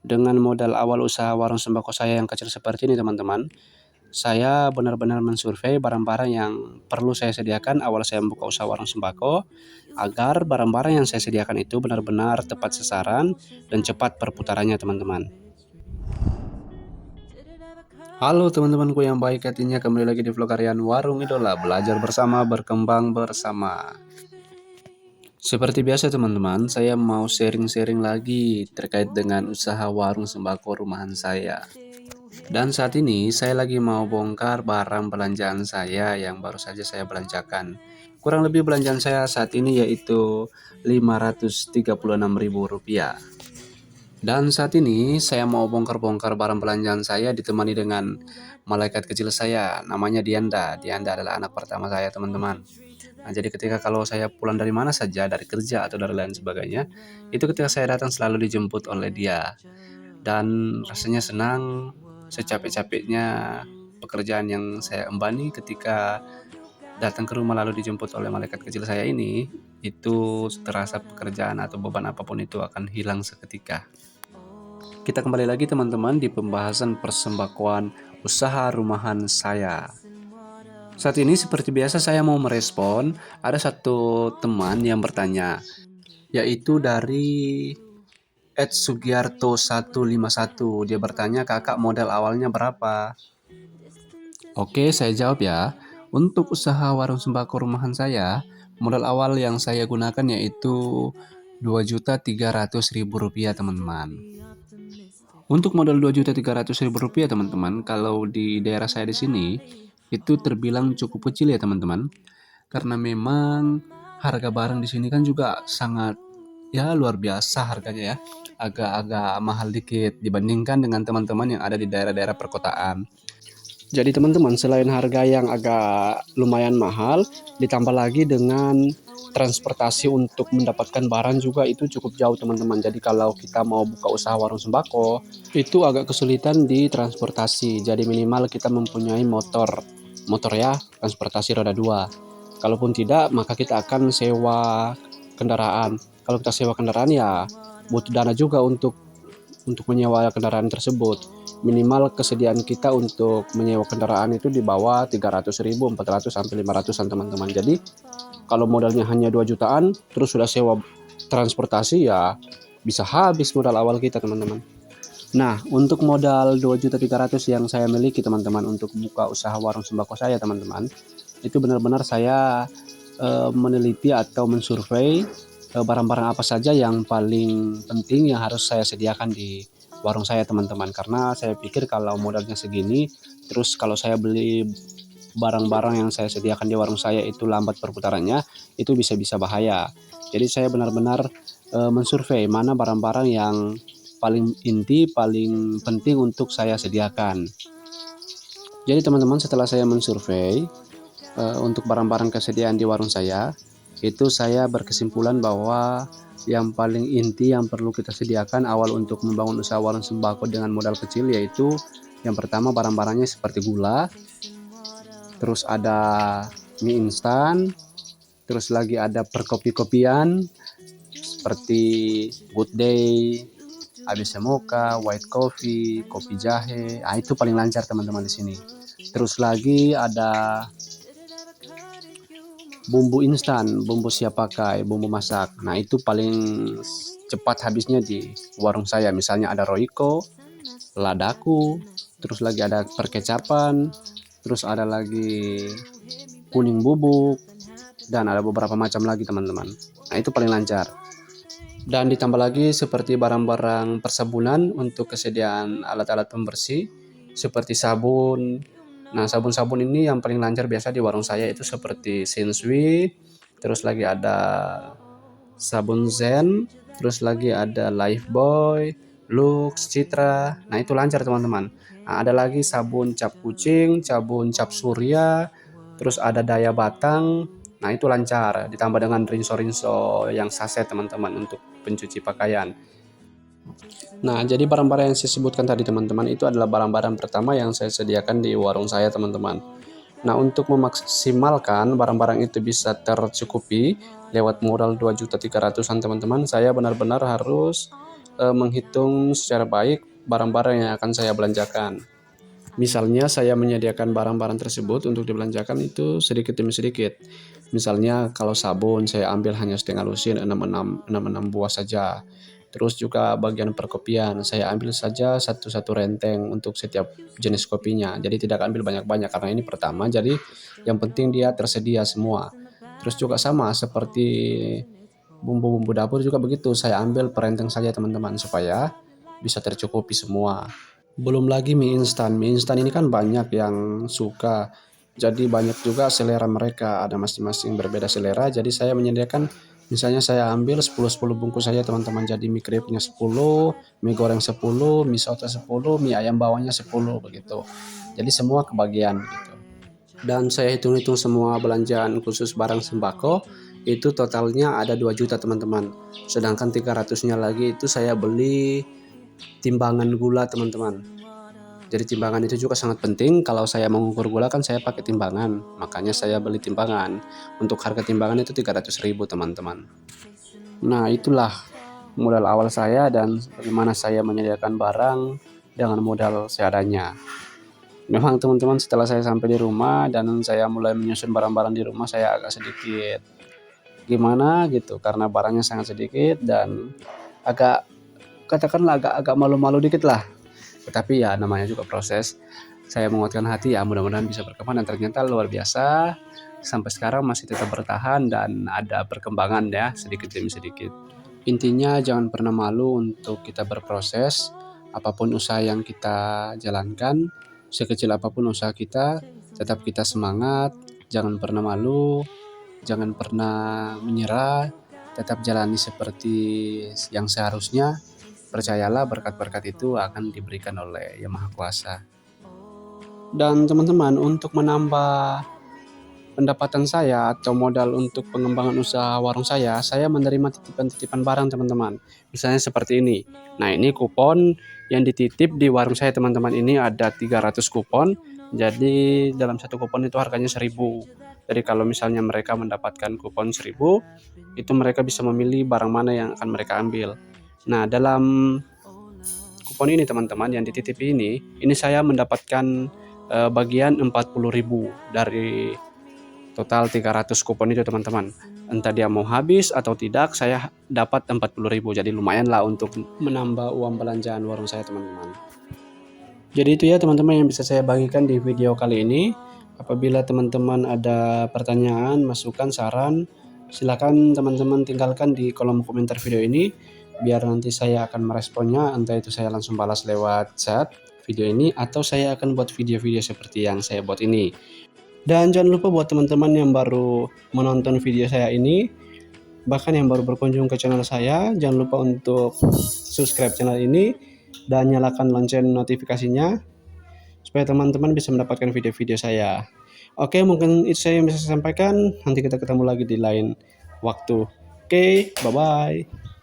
Dengan modal awal usaha warung sembako saya yang kecil seperti ini teman-teman, saya benar-benar mensurvei barang-barang yang perlu saya sediakan awal saya membuka usaha warung sembako, agar barang-barang yang saya sediakan itu benar-benar tepat sasaran dan cepat perputarannya teman-teman. Halo teman-temanku yang baik hatinya, kembali lagi di vlog harian Warung Idola, belajar bersama, berkembang bersama. Seperti biasa teman-teman, saya mau sharing-sharing lagi terkait dengan usaha warung sembako rumahan saya. Dan saat ini saya lagi mau bongkar barang belanjaan saya yang baru saja saya belanjakan. Kurang lebih belanjaan saya saat ini yaitu Rp536.000. Dan saat ini saya mau bongkar-bongkar barang belanjaan saya ditemani dengan malaikat kecil saya, namanya Dianda. Dianda adalah anak pertama saya teman-teman. Nah, jadi ketika kalau saya pulang dari mana saja, dari kerja atau dari lain sebagainya, itu ketika saya datang selalu dijemput oleh dia. Dan rasanya senang, secapek-capeknya pekerjaan yang saya embani ketika datang ke rumah lalu dijemput oleh malaikat kecil saya ini, itu terasa pekerjaan atau beban apapun itu akan hilang seketika. Kita kembali lagi teman-teman di pembahasan persembakoan usaha rumahan saya. Saat ini seperti biasa saya mau merespon, ada satu teman yang bertanya, yaitu dari @sugiarto151. Dia bertanya, kakak modal awalnya berapa? Oke, saya jawab ya. Untuk usaha warung sembako rumahan saya, modal awal yang saya gunakan yaitu Rp2.300.000 teman-teman. Untuk modal Rp2.300.000 teman-teman, kalau di daerah saya di sini itu terbilang cukup kecil ya teman-teman. Karena memang harga barang di sini kan juga sangat ya luar biasa harganya ya. Agak-agak mahal dikit dibandingkan dengan teman-teman yang ada di daerah-daerah perkotaan. Jadi teman-teman, selain harga yang agak lumayan mahal, ditambah lagi dengan transportasi untuk mendapatkan barang juga itu cukup jauh teman-teman. Jadi kalau kita mau buka usaha warung sembako, itu agak kesulitan di transportasi. Jadi minimal kita mempunyai motor ya, transportasi roda 2. Kalaupun tidak, maka kita akan sewa kendaraan. Kalau kita sewa kendaraan ya butuh dana juga untuk menyewa kendaraan tersebut. Minimal kesediaan kita untuk menyewa kendaraan itu di bawah 300.000, 400 sampai 500-an teman-teman. Jadi kalau modalnya hanya 2 jutaan terus sudah sewa transportasi ya bisa habis modal awal kita teman-teman. Nah, untuk modal 2.300.000 yang saya miliki teman-teman untuk buka usaha warung sembako saya teman-teman, itu benar-benar saya meneliti atau mensurvei barang-barang apa saja yang paling penting yang harus saya sediakan di warung saya teman-teman. Karena saya pikir kalau modalnya segini, terus kalau saya beli barang-barang yang saya sediakan di warung saya itu lambat perputarannya, itu bisa-bisa bahaya. Jadi saya benar-benar mensurvei mana barang-barang yang paling inti, paling penting untuk saya sediakan. Jadi teman-teman, setelah saya mensurvei untuk barang-barang kesediaan di warung saya, itu saya berkesimpulan bahwa yang paling inti yang perlu kita sediakan awal untuk membangun usaha warung sembako dengan modal kecil yaitu yang pertama barang-barangnya seperti gula, terus ada mie instan, terus lagi ada perkopi-kopian seperti Good Day, ABC Mocha, White Coffee, kopi jahe. Nah, itu paling lancar teman-teman di sini. Terus lagi ada bumbu instan, bumbu siap pakai, bumbu masak. Nah, itu paling cepat habisnya di warung saya. Misalnya ada Royco, ladaku, terus lagi ada perkecapan, terus ada lagi kuning bubuk, dan ada beberapa macam lagi teman-teman. Nah, itu paling lancar. Dan ditambah lagi seperti barang-barang persabunan untuk kesediaan alat-alat pembersih seperti sabun. Nah, sabun-sabun ini yang paling lancar biasa di warung saya itu seperti Sinsui, terus lagi ada sabun Zen, terus lagi ada Lifebuoy, Lux, Citra. Nah, itu lancar teman-teman. Nah, ada lagi sabun cap kucing, sabun cap surya, terus ada daya batang. Nah, itu lancar, ditambah dengan rinso-rinso yang saset teman-teman untuk pencuci pakaian. Nah, jadi barang-barang yang saya sebutkan tadi teman-teman itu adalah barang-barang pertama yang saya sediakan di warung saya teman-teman. Nah, untuk memaksimalkan barang-barang itu bisa tercukupi lewat modal 2.300.000-an teman-teman, saya benar-benar harus menghitung secara baik barang-barang yang akan saya belanjakan. Misalnya saya menyediakan barang-barang tersebut untuk dibelanjakan itu sedikit demi sedikit. Misalnya kalau sabun saya ambil hanya setengah lusin 6 buah saja. Terus juga bagian perkopian saya ambil saja satu renteng untuk setiap jenis kopinya. Jadi tidak ambil banyak-banyak karena ini pertama. Jadi yang penting dia tersedia semua. Terus juga sama seperti bumbu-bumbu dapur juga begitu. Saya ambil per renteng saja teman-teman supaya bisa tercukupi semua. Belum lagi mie instan. Mie instan ini kan banyak yang suka. Jadi banyak juga selera mereka. Ada masing-masing berbeda selera. Jadi saya menyediakan, misalnya saya ambil 10 bungkus saja teman-teman. Jadi mie krepnya 10, mie goreng 10, mie soto 10, mie ayam bawangnya 10 begitu. Jadi semua kebagian gitu. Dan saya hitung-hitung semua belanjaan khusus barang sembako itu totalnya ada 2 juta teman-teman. Sedangkan 300-nya lagi itu saya beli timbangan gula teman-teman. Jadi timbangan itu juga sangat penting. Kalau saya mengukur gula kan saya pakai timbangan, makanya saya beli timbangan. Untuk harga timbangan itu 300.000 teman-teman. Nah itulah modal awal saya dan bagaimana saya menyediakan barang dengan modal seadanya. Memang teman-teman setelah saya sampai di rumah dan saya mulai menyusun barang-barang di rumah, saya agak sedikit gimana gitu karena barangnya sangat sedikit dan agak, katakanlah agak malu-malu dikit lah. Tetapi ya namanya juga proses. Saya menguatkan hati ya mudah-mudahan bisa berkembang dan ternyata luar biasa. Sampai sekarang masih tetap bertahan dan ada perkembangan ya sedikit demi sedikit. Intinya jangan pernah malu untuk kita berproses. Apapun usaha yang kita jalankan, sekecil apapun usaha kita, tetap kita semangat, jangan pernah malu, jangan pernah menyerah, tetap jalani seperti yang seharusnya. Percayalah berkat-berkat itu akan diberikan oleh Yang Maha Kuasa. Dan teman-teman, untuk menambah pendapatan saya atau modal untuk pengembangan usaha warung saya menerima titipan-titipan barang teman-teman. Misalnya seperti ini. Nah ini kupon yang dititip di warung saya teman-teman, ini ada 300 kupon. Jadi dalam satu kupon itu harganya 1.000. Jadi kalau misalnya mereka mendapatkan kupon 1.000, itu mereka bisa memilih barang mana yang akan mereka ambil. Nah dalam kupon ini teman-teman yang dititipi ini saya mendapatkan bagian 40.000 dari total 300 kupon itu teman-teman. Entah dia mau habis atau tidak, saya dapat 40.000. Jadi lumayan lah untuk menambah uang belanjaan warung saya teman-teman. Jadi itu ya teman-teman yang bisa saya bagikan di video kali ini. Apabila teman-teman ada pertanyaan, masukan, saran, silakan teman-teman tinggalkan di kolom komentar video ini. Biar nanti saya akan meresponnya, entah itu saya langsung balas lewat chat video ini atau saya akan buat video-video seperti yang saya buat ini. Dan jangan lupa buat teman-teman yang baru menonton video saya ini, bahkan yang baru berkunjung ke channel saya, jangan lupa untuk subscribe channel ini dan nyalakan lonceng notifikasinya supaya teman-teman bisa mendapatkan video-video saya. Oke, mungkin itu saya yang bisa saya sampaikan. Nanti kita ketemu lagi di lain waktu. Oke, bye-bye.